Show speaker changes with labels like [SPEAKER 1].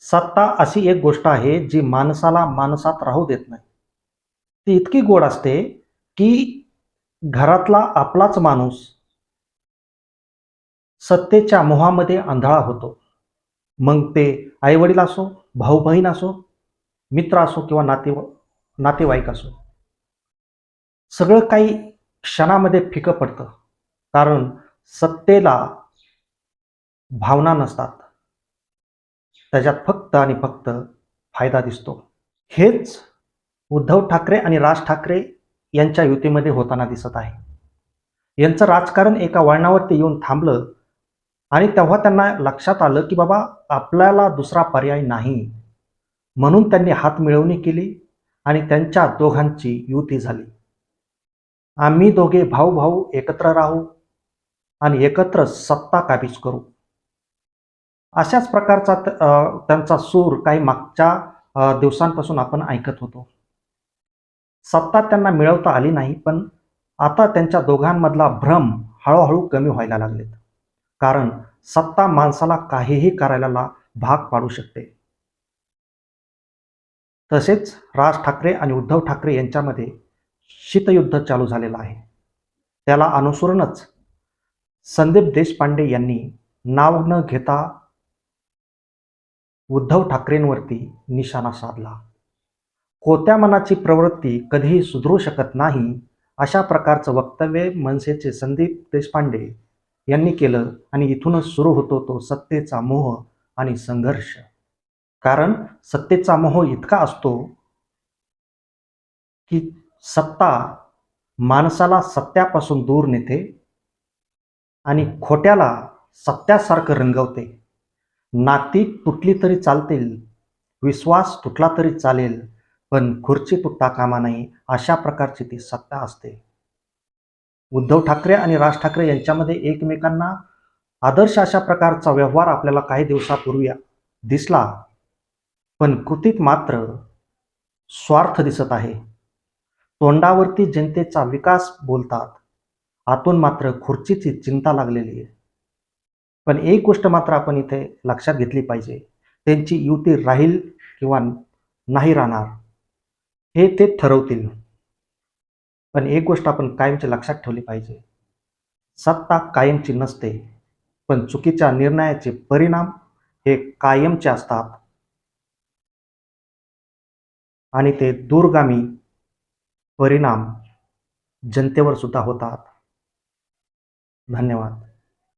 [SPEAKER 1] सत्ता अशी एक गोष्ट आहे जी माणसाला माणसात राहू देत नाही. ती इतकी गोड असते, की घरातला आपलाच माणूस सत्तेच्या मोहामध्ये आंधळा होतो. मग ते आई-वडील असो, भाऊ-बहीण असो, मित्र असो किंवा नातेवाईक असो. सगळं काही क्षणामध्ये फिकं पडतं. कारण सत्तेला भावना नसतात. त्याच्यात फक्त आणि फक्त फायदा दिसतो. हेच उद्धव ठाकरे आणि राज ठाकरे यांच्या युतीमध्ये होताना दिसत आहे. यांचं राजकारण एका वळणावरती येऊन थांबलं आणि तेव्हा त्यांना लक्षात आलं, की बाबा आपल्याला दुसरा पर्याय नाही. म्हणून त्यांनी हातमिळवणी केली आणि त्यांच्या दोघांची युती झाली. आम्ही दोघे भाऊ-भाऊ एकत्र राहू आणि एकत्र सत्ता काबीज करू. अशाच प्रकारचा त्यांचा सूर काही मागच्या दिवसांपासून आपण ऐकत होतो. सत्ता त्यांना मिळवता आली नाही, पण आता त्यांच्या दोघांमधला भ्रम हळू-हळू कमी व्हायला लागलेत. कारण सत्ता माणसाला काहीही करायला भाग पाडू शकते. तसेच राज ठाकरे आणि उद्धव ठाकरे यांच्यामध्ये शीतयुद्ध चालू झालेलं आहे. त्याला अनुसरूनच संदीप देशपांडे यांनी नाव न घेता उद्धव ठाकरेंवरती निशाणा साधला. कोत्या मनाची प्रवृत्ती कधीही सुधरू शकत नाही, अशा प्रकारचं वक्तव्य मनसेचे संदीप देशपांडे यांनी केलं आणि इथूनच सुरू होतो तो सत्तेचा मोह आणि संघर्ष. कारण सत्तेचा मोह इतका असतो, की सत्ता माणसाला सत्यापासून दूर नेते आणि खोट्याला सत्यासारखं रंगवते. नाती तुटली तरी चालतील, विश्वास तुटला तरी चालेल, पण खुर्ची तुटता कामा नये, अशा प्रकारची ती सत्ता असते. उद्धव ठाकरे आणि राज ठाकरे यांच्यामध्ये एकमेकांना आदर्श अशा प्रकारचा व्यवहार आपल्याला काही दिवसापूर्वी दिसला, पण कृतीत मात्र स्वार्थ दिसत आहे. तोंडावरती जनतेचा विकास बोलतात, आतून मात्र खुर्चीची चिंता लागलेली आहे. पण एक गोष्ट मात्र आपण इथे लक्षात घेतली पाहिजे, त्यांची युती राहील किंवा नाही राहणार हे ते ठरवतील. पण एक गोष्ट आपण कायमची लक्षात ठेवली पाहिजे, सत्ता कायमची नसते, पण चुकीच्या निर्णयाचे परिणाम हे कायमचे असतात आणि ते दूरगामी परिणाम जनतेवर सुद्धा होतात. धन्यवाद.